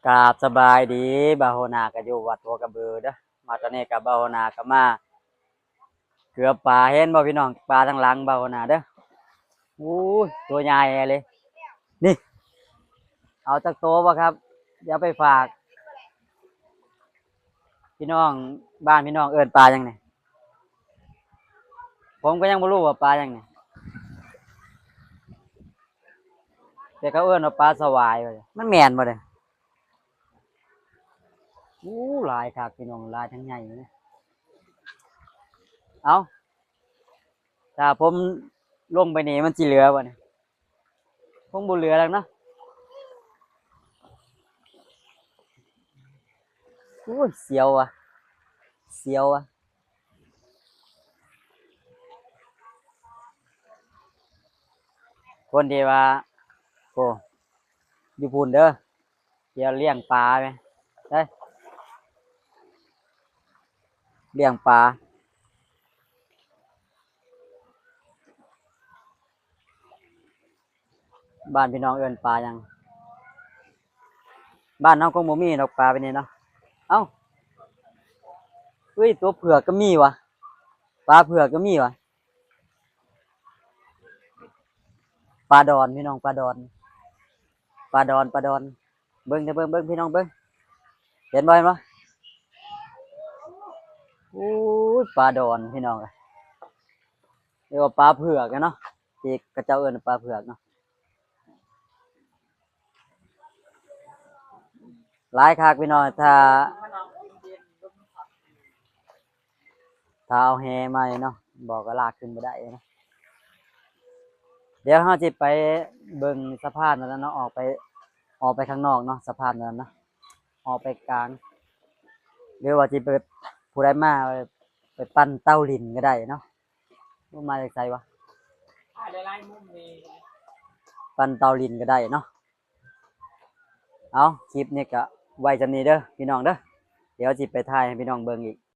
กราบสบายดีบาโฮนาก็อยู่วัดหัวกระบือเด้อมาตอนนี้กับบาโฮนาก็มาเกือบปลาเห็นบ่พี่น้องปลาทางหลังบาโฮนาเด้ออู้ยตัวใหญ่เลยนี่เอาจากโตบ่ครับเดี๋ยวไปฝากพี่น้องบ้านพี่น้องเอิ้นปลายังไงผมก็ยังบ่รู้ว่าปลายังไงแต่เขาเอิ้นว่าปลาสวายว่ามันแม่นบ่เด้ออู้หลายคักพี่น้องหลายทั้งใหญ่เลยเอาถ้าผมลงไปนี่มันสิเหลือบ่เนี่ยคงบ่เหลือแล้วเนาะอู้ยเสียวอ่ะเสียวอ่ะคนที่ว่าโอ้อยู่พูนเด้อเดี๋ยวเลี้ยงปลาไหมได้เลี้ยงปลาบ้านพี่น้องเอิ้นปลายังบ้านน้องคงบ่มีดอกปลาไปนี่เนาะเอ้าเฮ้ยตัวเผือกก็มีวะปลาเผือกก็มีวะปลาดอนพี่น้องปลาดอนปลาดอนปลาดอนเบิ้งเด้อเบิ้งพี่น้องเบิ้งเห็นบ่เห็นบ่อู้ยปลาดอนพี่น้องเรียกว่าปลาเผือกอะเนาะที่กระเจ้าเอิ้นปลาเผือกเนาะหลายคักพี่น้องถ้าเอาแฮมาเนาะบอกก็ลากขึ้นบ่ได้เนาะเดี๋ยวเราจะไปเบิ่งสะพานนั้นเนาะออกไปข้างนอกเนาะสะพานนั้นเนาะออกไปกลางหรือว่าจะไปผู้ใดมาไปปั้นเต้าลินก็ได้เนาะว่ามาจากไสวะปั้นเต้าลินก็ได้เนาะเอาคลิปนี้ก็ไว้จำนี้เด้อพี่น้องเด้อเดี๋ยวจิไปถ่ายให้พี่น้องเบิ่งอีก